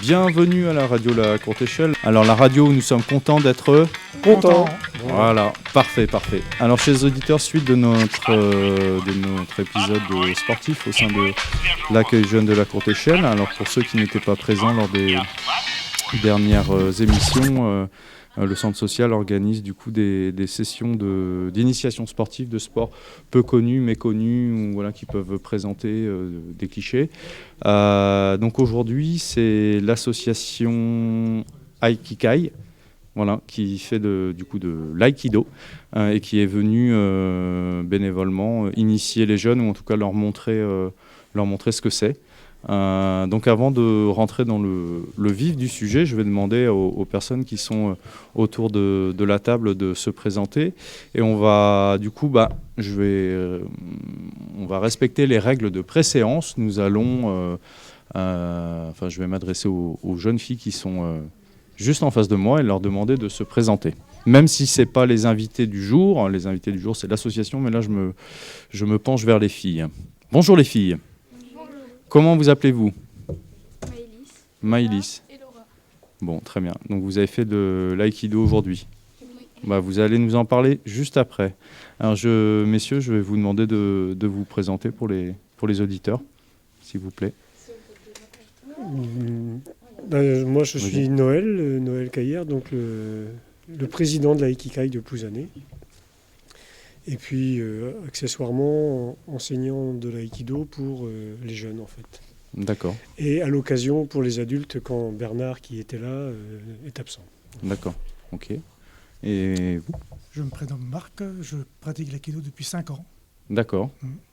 Bienvenue à la radio La Courte Échelle. Alors la radio, nous sommes contents d'être Content. Voilà, parfait. Alors chers auditeurs, suite de notre épisode sportif au sein de l'accueil jeune de La Courte Échelle. Alors pour ceux qui n'étaient pas présents lors des dernières émissions, le centre social organise du coup des sessions d'initiation sportive de sport peu connus, méconnus, ou voilà, qui peuvent présenter des clichés. Donc aujourd'hui, c'est l'association Aikikai, voilà, qui fait du coup de l'aïkido et qui est venue bénévolement initier les jeunes, ou en tout cas leur montrer ce que c'est. Donc avant de rentrer dans le vif du sujet, je vais demander aux personnes qui sont autour de la table de se présenter. Et on va du coup, on va respecter les règles de préséance. Nous allons, je vais m'adresser aux jeunes filles qui sont juste en face de moi et leur demander de se présenter. Même si ce n'est pas les invités du jour. Les invités du jour, c'est l'association, mais là, je me penche vers les filles. Bonjour les filles. Comment vous appelez-vous ? Maëlys. Et Laura. Bon, très bien. Donc vous avez fait de l'aïkido aujourd'hui. Oui. Vous allez nous en parler juste après. Alors messieurs, je vais vous demander de vous présenter pour les auditeurs, s'il vous plaît. Moi je suis Noël Caillère, donc le président de l'Aikikai de Plouzané. Et puis, accessoirement, enseignant de l'aïkido pour les jeunes, en fait. D'accord. Et à l'occasion, pour les adultes, quand Bernard, qui était là, est absent. D'accord, ok. Et vous ? Je me prénomme Marc, je pratique l'aïkido depuis 5 ans. D'accord,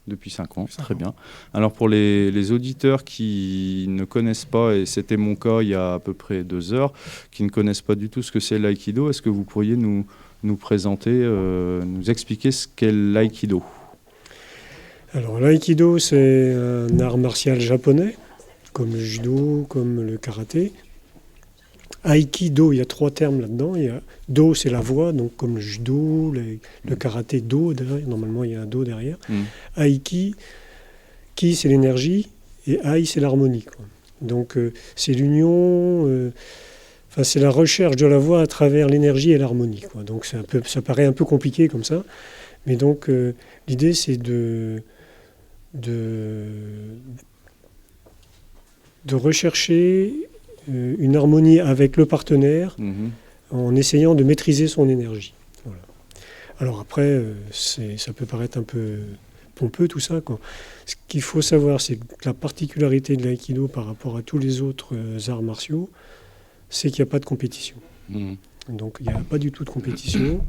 depuis 5 ans, très bien. Alors pour les auditeurs qui ne connaissent pas, et c'était mon cas il y a à peu près 2 heures, qui ne connaissent pas du tout ce que c'est l'aïkido, est-ce que vous pourriez nous présenter, nous expliquer ce qu'est l'aïkido ? Alors l'aïkido, c'est un art martial japonais, comme le judo, comme le karaté. Aikido, il y a 3 termes là-dedans. Il y a do, c'est la voix, donc comme le judo, le karaté, do derrière. Normalement, il y a un do derrière. Aiki, ki, c'est l'énergie, et ai, c'est l'harmonie, quoi. Donc c'est l'union. C'est la recherche de la voix à travers l'énergie et l'harmonie, quoi. Donc ça paraît un peu compliqué comme ça, mais donc l'idée c'est de rechercher une harmonie avec le partenaire en essayant de maîtriser son énergie. Voilà. Alors après, ça peut paraître un peu pompeux tout ça, quoi. Ce qu'il faut savoir, c'est que la particularité de l'aïkido par rapport à tous les autres arts martiaux, c'est qu'il n'y a pas de compétition. Donc il n'y a pas du tout de compétition.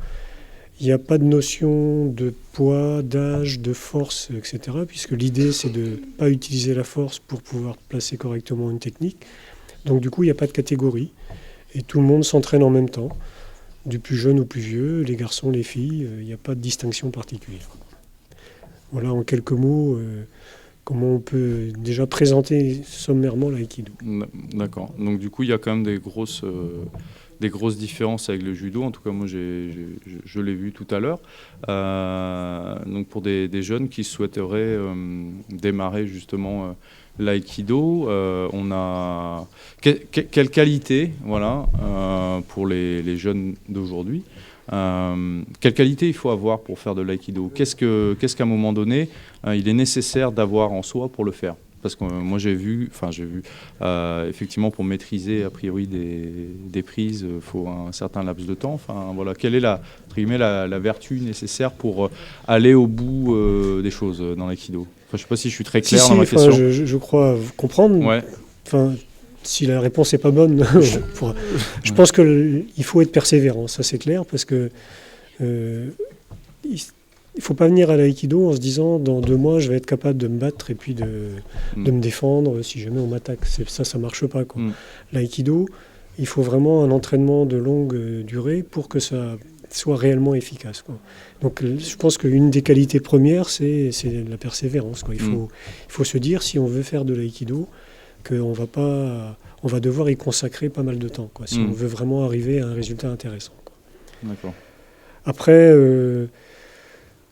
Il n'y a pas de notion de poids, d'âge, de force, etc. Puisque l'idée, c'est de ne pas utiliser la force pour pouvoir placer correctement une technique. Donc du coup, il n'y a pas de catégorie. Et tout le monde s'entraîne en même temps, du plus jeune au plus vieux, les garçons, les filles. Il n'y a pas de distinction particulière. Voilà en quelques mots comment on peut déjà présenter sommairement l'aïkido. D'accord. Donc du coup, il y a quand même des grosses différences avec le judo. En tout cas, moi, je l'ai vu tout à l'heure. Donc pour des jeunes qui souhaiteraient démarrer justement l'aïkido, on a quelle qualité, voilà, pour les jeunes d'aujourd'hui. Quelle qualité il faut avoir pour faire de l'aïkido ? Qu'est-ce qu'à un moment donné, il est nécessaire d'avoir en soi pour le faire ? Parce que moi j'ai vu effectivement pour maîtriser a priori des prises, il faut un certain laps de temps. Enfin voilà, quelle est la vertu nécessaire pour aller au bout des choses dans l'aïkido ? Je ne sais pas si je suis très clair dans ma question. Je crois comprendre. Ouais. Si la réponse n'est pas bonne, je pense qu'il faut être persévérant, ça c'est clair, parce que il ne faut pas venir à l'aïkido en se disant dans 2 mois je vais être capable de me battre et puis de me défendre si jamais on m'attaque. Ça ne marche pas, quoi. L'aïkido, il faut vraiment un entraînement de longue durée pour que ça soit réellement efficace, quoi. Donc je pense qu'une des qualités premières, c'est la persévérance, quoi. Il faut se dire, si on veut faire de l'aïkido, qu'on va devoir y consacrer pas mal de temps, quoi, si on veut vraiment arriver à un résultat intéressant, quoi. D'accord. Après,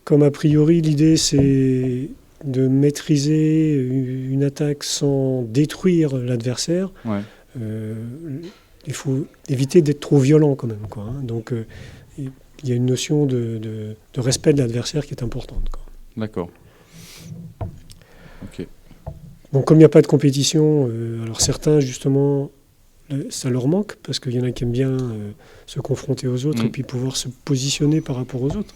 comme a priori, l'idée c'est de maîtriser une attaque sans détruire l'adversaire. Ouais. il faut éviter d'être trop violent quand même, quoi, hein. Donc il y a une notion de respect de l'adversaire qui est importante, quoi. D'accord. Ok. Bon, comme il n'y a pas de compétition, alors certains, justement, ça leur manque, parce qu'il y en a qui aiment bien se confronter aux autres et puis pouvoir se positionner par rapport aux autres.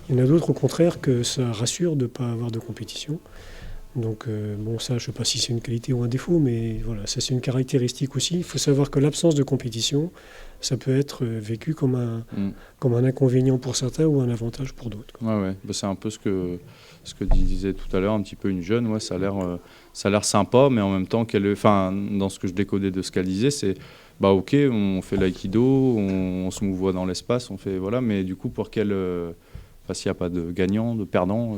Il y en a d'autres, au contraire, que ça rassure de ne pas avoir de compétition. Donc, bon, ça, je ne sais pas si c'est une qualité ou un défaut, mais voilà, ça, c'est une caractéristique aussi. Il faut savoir que l'absence de compétition, ça peut être vécu comme un inconvénient pour certains ou un avantage pour d'autres. Ouais. Bah, c'est un peu ce que disait tout à l'heure, un petit peu une jeune. Ouais, ça a l'air sympa, mais en même temps, dans ce que je décodais de ce qu'elle disait, c'est bah ok, on fait l'aïkido, on se mouvoie dans l'espace, on fait voilà, mais du coup, pour qu'elle, s'il n'y a pas de gagnant, de perdant.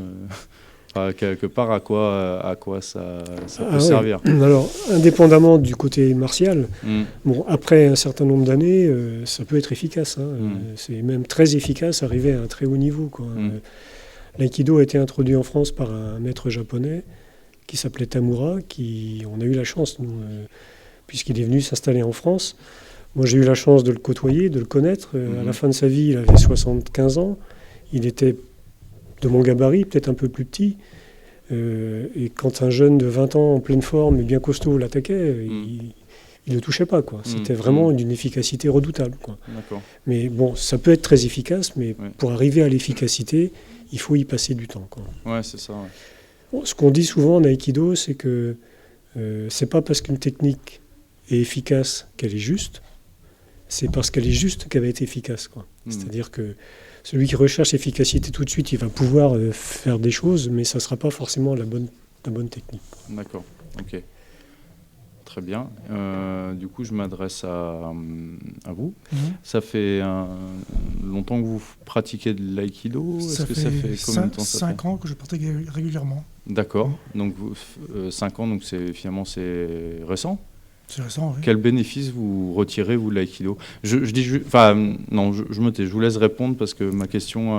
Quelque part, à quoi ça peut servir. Alors, indépendamment du côté martial, bon, après un certain nombre d'années, ça peut être efficace, hein. C'est même très efficace, arrivé à un très haut niveau, quoi. L'aïkido a été introduit en France par un maître japonais qui s'appelait Tamura, on a eu la chance, nous, puisqu'il est venu s'installer en France. Moi, j'ai eu la chance de le côtoyer, de le connaître. À la fin de sa vie, il avait 75 ans. Il était de mon gabarit, peut-être un peu plus petit. Et quand un jeune de 20 ans en pleine forme et bien costaud l'attaquait, il ne le touchait pas, quoi. C'était vraiment d'une efficacité redoutable, quoi. D'accord. Mais bon, ça peut être très efficace, mais pour arriver à l'efficacité, il faut y passer du temps, quoi. Ouais, c'est ça. Ouais. Bon, ce qu'on dit souvent en aïkido, c'est que c'est pas parce qu'une technique est efficace qu'elle est juste, c'est parce qu'elle est juste qu'elle va être efficace, quoi. C'est-à-dire que celui qui recherche l'efficacité tout de suite, il va pouvoir faire des choses, mais ça ne sera pas forcément la bonne technique. D'accord, ok. Très bien. Du coup, je m'adresse à vous. Ça fait longtemps que vous pratiquez de l'aïkido? Ça fait combien de temps? 5 ans que je pratique régulièrement. D'accord. Donc, 5 ans, donc finalement, c'est récent? C'est récent, oui. Quel bénéfice vous retirez, vous, de l'aïkido? Je me tais, je vous laisse répondre parce que ma question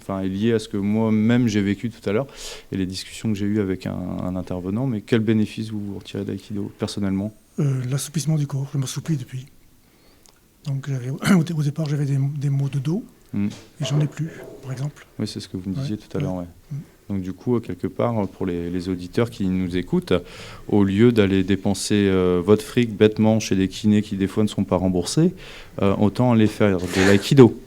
est liée à ce que moi-même j'ai vécu tout à l'heure et les discussions que j'ai eues avec un intervenant. Mais quel bénéfice vous retirez de l'aïkido, personnellement? L'assouplissement du corps. Je m'assouplis depuis. Donc, au départ, j'avais des maux de dos et j'en ai plus, par exemple. Oui, c'est ce que vous me disiez tout à l'heure, ouais. Donc du coup, quelque part, pour les auditeurs qui nous écoutent, au lieu d'aller dépenser votre fric bêtement chez des kinés qui des fois ne sont pas remboursés, autant aller faire de l'aïkido.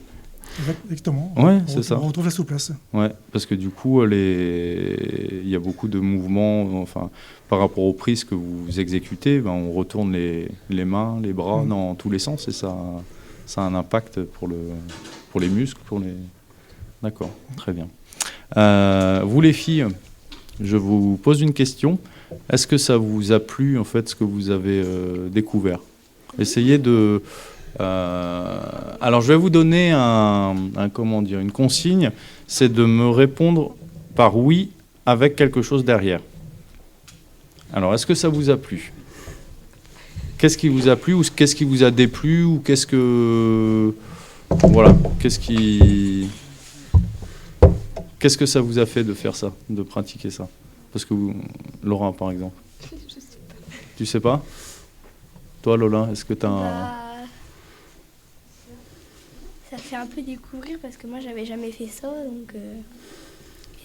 Exactement. Ouais, c'est ça. On retrouve la souplesse. Ouais, parce que du coup, il y a beaucoup de mouvements, par rapport aux prises que vous exécutez, on retourne les mains, les bras dans tous les sens et ça a un impact pour les muscles, D'accord, très bien. Vous les filles, je vous pose une question. Est-ce que ça vous a plu, en fait, ce que vous avez découvert? Essayez de... alors, je vais vous donner une consigne, c'est de me répondre par oui avec quelque chose derrière. Alors, est-ce que ça vous a plu? Qu'est-ce qui vous a plu ou qu'est-ce qui vous a déplu ou qu'est-ce que... Voilà, Qu'est-ce que ça vous a fait de faire ça, de pratiquer ça? Parce que Laura, par exemple. Je sais pas. Tu sais pas? Toi, Lola, est-ce que tu as Ça fait un peu découvrir parce que moi, j'avais jamais fait ça, donc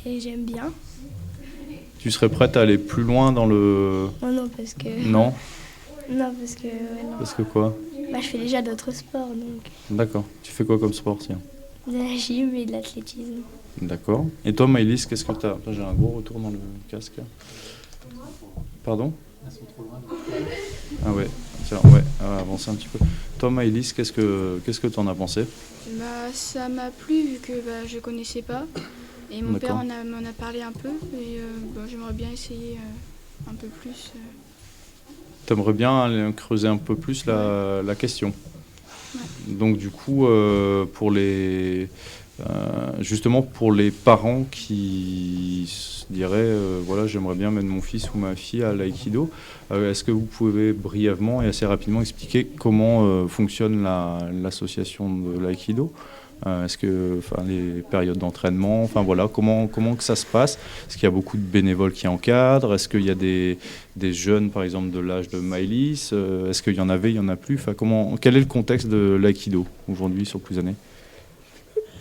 et j'aime bien. Tu serais prête à aller plus loin dans le... Oh non, parce que... Non? Non, parce que... non. Parce que quoi? Je fais déjà d'autres sports, donc... D'accord. Tu fais quoi comme sport, tiens? De la gym et de l'athlétisme. D'accord. Et toi, Maëlys, qu'est-ce que tu as? J'ai un gros retour dans le casque. Pardon? Elles sont trop loin. Ah ouais. Tiens, ouais, avancer un petit peu. Toi, Maëlys, qu'est-ce que tu en as pensé? Ça m'a plu vu que je connaissais pas. Et mon père m'en a parlé un peu. Et j'aimerais bien essayer un peu plus. Tu aimerais bien creuser un peu plus la question. Ouais. Donc du coup, justement pour les parents qui se diraient voilà, j'aimerais bien mettre mon fils ou ma fille à l'aïkido, est-ce que vous pouvez brièvement et assez rapidement expliquer comment fonctionne l'association de l'aïkido, Est-ce que, les périodes d'entraînement, voilà, comment que ça se passe? Est-ce qu'il y a beaucoup de bénévoles qui encadrent? Est-ce qu'il y a des jeunes, par exemple, de l'âge de Maëlys? Est-ce qu'il y en avait, il y en a plus? Quel est le contexte de l'aïkido aujourd'hui sur plusieurs années?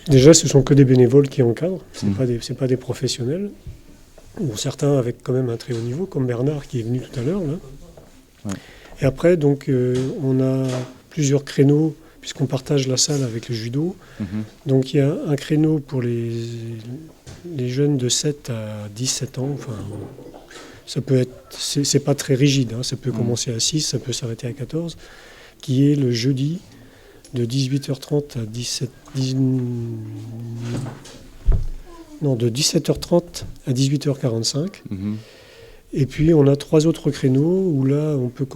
Déjà, ce sont que des bénévoles qui encadrent, c'est pas des professionnels. Bon, certains avec quand même un très haut niveau, comme Bernard qui est venu tout à l'heure, là. Ouais. Et après, donc, on a plusieurs créneaux, puisqu'on partage la salle avec le judo. Donc, il y a un créneau pour les jeunes de 7 à 17 ans. Enfin, ça peut être, c'est pas très rigide, hein, ça peut commencer à 6, ça peut s'arrêter à 14, qui est le jeudi de 18h30 à 17h30 à 18h45. Et puis on a 3 autres créneaux où là on peut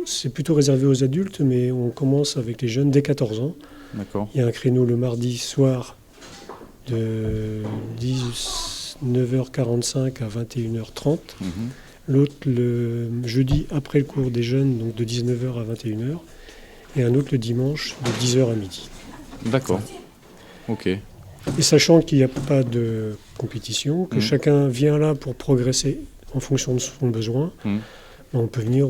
c'est plutôt réservé aux adultes, mais on commence avec les jeunes dès 14 ans. D'accord. Il y a un créneau le mardi soir de 19h45 à 21h30. L'autre le jeudi après le cours des jeunes, donc de 19h à 21h. Et un autre le dimanche de 10h à midi. D'accord. Ok. Et sachant qu'il n'y a pas de compétition, que chacun vient là pour progresser en fonction de son besoin, on peut venir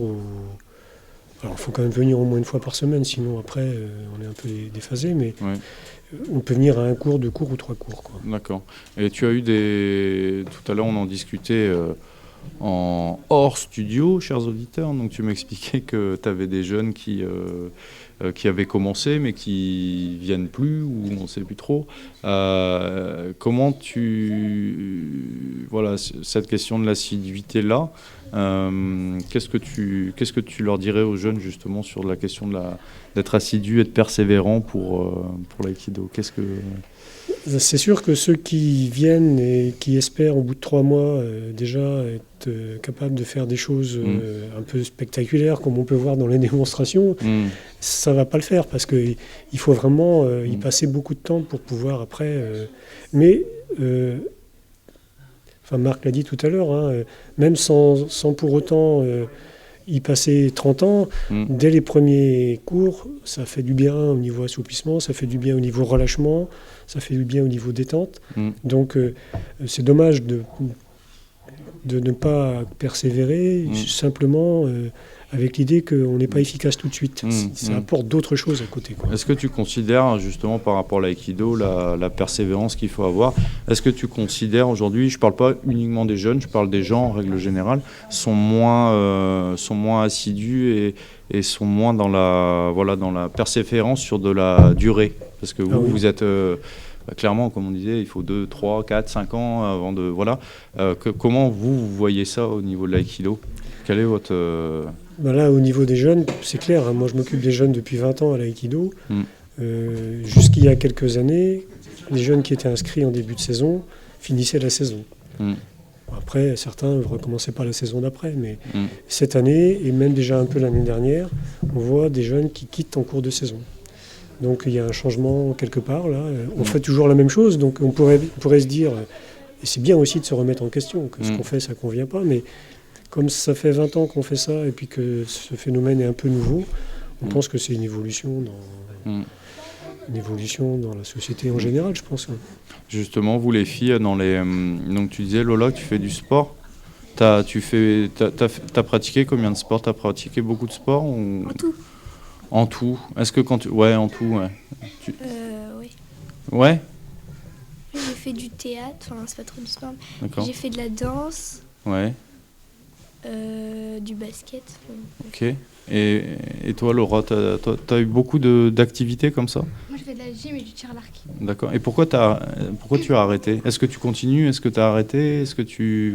Alors, il faut quand même venir au moins une fois par semaine, sinon après, on est un peu déphasé, mais on peut venir à un cours, 2 cours ou 3 cours, quoi. D'accord. Et tu as eu Tout à l'heure, on en discutait en hors studio, chers auditeurs. Donc, tu m'expliquais que tu avais des jeunes qui avaient commencé, mais qui viennent plus, ou on ne sait plus trop. Comment Voilà, cette question de l'assiduité-là, qu'est-ce que tu leur dirais aux jeunes, justement, sur la question d'être assidu et de persévérant pour l'aïkido? C'est sûr que ceux qui viennent et qui espèrent au bout de 3 mois déjà être capables de faire des choses un peu spectaculaires comme on peut voir dans les démonstrations, ça va pas le faire parce qu'il faut vraiment y passer beaucoup de temps pour pouvoir après... Marc l'a dit tout à l'heure, hein, même sans pour autant y passer 30 ans, dès les premiers cours, ça fait du bien au niveau assouplissement, ça fait du bien au niveau relâchement, ça fait du bien au niveau détente. Donc c'est dommage de ne pas persévérer simplement avec l'idée qu'on n'est pas efficace tout de suite. Ça apporte d'autres choses à côté, quoi. Est-ce que tu considères, justement, par rapport à l'aïkido, la persévérance qu'il faut avoir, est-ce que tu considères aujourd'hui, je ne parle pas uniquement des jeunes, je parle des gens en règle générale, sont moins assidus et sont moins dans la persévérance sur de la durée? Parce que vous êtes... clairement, comme on disait, il faut 2, 3, 4, 5 ans avant de... Voilà. Comment vous voyez ça au niveau de l'aïkido? Quel est votre... Là, au niveau des jeunes, c'est clair, hein, moi je m'occupe des jeunes depuis 20 ans à l'aïkido. Jusqu'il y a quelques années, les jeunes qui étaient inscrits en début de saison finissaient la saison. Après, certains ne recommençaient pas la saison d'après, mais cette année, et même déjà un peu l'année dernière, on voit des jeunes qui quittent en cours de saison. Donc il y a un changement quelque part, là. On fait toujours la même chose, donc on pourrait se dire, et c'est bien aussi de se remettre en question, que ce qu'on fait, ça ne convient pas, mais comme ça fait 20 ans qu'on fait ça, et puis que ce phénomène est un peu nouveau, on pense que c'est une évolution dans la société en général, je pense. Justement, vous les filles, donc tu disais, Lola, tu fais du sport. T'as pratiqué combien de sports? T'as pratiqué beaucoup de sports ou... En tout. En tout. Est-ce que quand tu... Ouais, en tout, ouais. Oui. Ouais? J'ai fait du théâtre, enfin c'est pas trop du sport. D'accord. J'ai fait de la danse. Ouais. Du basket. Ok. Et toi, Laura, t'as eu beaucoup d'activités comme ça? Moi, je fais de la gym et du tir à l'arc. D'accord. Et pourquoi tu as arrêté? Est-ce que tu continues? Est-ce que tu as arrêté?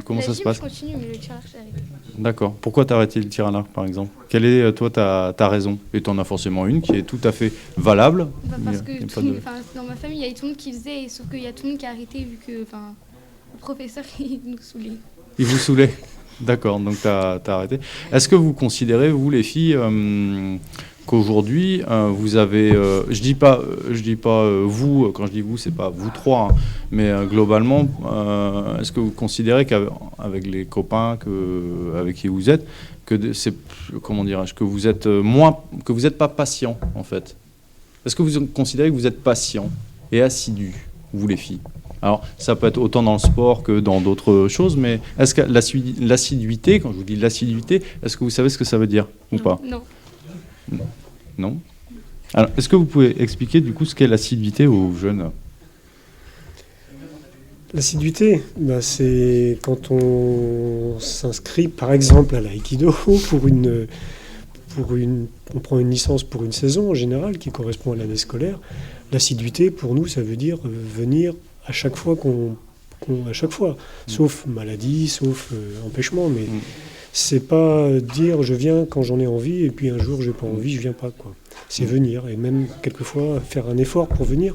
Comment ça se passe? Je continue, mais le tir à l'arc, j'ai arrêté. D'accord. Pourquoi tu as arrêté le tir à l'arc, par exemple? Quelle est, toi, ta raison? Et tu en as forcément une qui est tout à fait valable. Parce que dans ma famille, il y a tout le monde qui faisait, sauf qu'il y a tout le monde qui a arrêté vu que le professeur, il nous saoulait. Il vous saoulait? D'accord, donc tu as arrêté. Est-ce que vous considérez, vous les filles, qu'aujourd'hui, vous avez... je dis pas vous, quand je dis vous, c'est pas vous trois, hein, mais globalement, est-ce que vous considérez qu'avec les copains avec qui vous êtes, que vous êtes pas patient, en fait? Est-ce que vous considérez que vous êtes patient? et assidus, vous les filles? Alors, ça peut être autant dans le sport que dans d'autres choses, mais est-ce que l'assiduité, quand je vous dis l'assiduité, est-ce que vous savez ce que ça veut dire ou pas? Non. Non. Alors, est-ce que vous pouvez expliquer du coup ce qu'est l'assiduité aux jeunes? L'assiduité, c'est quand on s'inscrit par exemple à l'aïkido on prend une licence pour une saison en général qui correspond à l'année scolaire. L'assiduité pour nous ça veut dire venir à chaque fois sauf maladie, sauf empêchement, mais c'est pas dire je viens quand j'en ai envie et puis un jour j'ai pas envie, je viens pas quoi. C'est venir et même quelquefois faire un effort pour venir.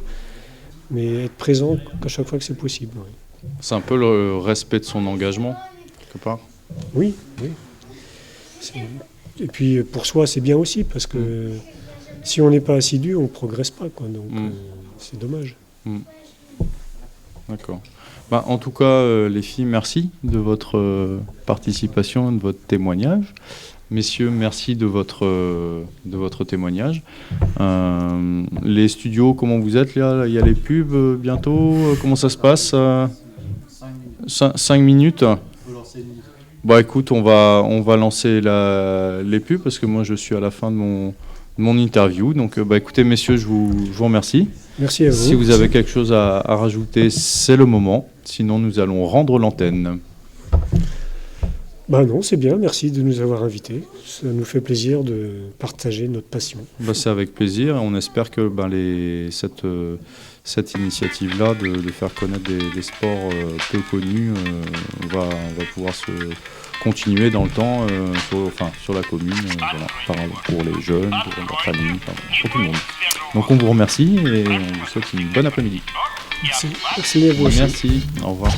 Mais être présent à chaque fois que c'est possible. Oui. C'est un peu le respect de son engagement, quelque part. Oui. Et puis pour soi, c'est bien aussi, parce que si on n'est pas assidu, on ne progresse pas. Quoi, donc c'est dommage. D'accord. En tout cas, les filles, merci de votre participation et de votre témoignage. Messieurs, merci de votre témoignage. Les studios, comment vous êtes là? Il y a les pubs bientôt. Comment ça se passe? 5 minutes. Écoute, on va lancer les pubs parce que moi je suis à la fin de mon interview. Donc écoutez messieurs, je vous remercie. Merci à vous. Si vous avez quelque chose à rajouter, c'est le moment. Sinon, nous allons rendre l'antenne. Non, c'est bien, merci de nous avoir invités. Ça nous fait plaisir de partager notre passion. C'est avec plaisir. On espère que cette initiative-là de faire connaître des sports peu connus va pouvoir se continuer dans le temps sur la commune, pour les jeunes, pour leurs familles, pour tout le monde. Donc on vous remercie et on vous souhaite une bonne après-midi. Merci à vous aussi. Merci, au revoir.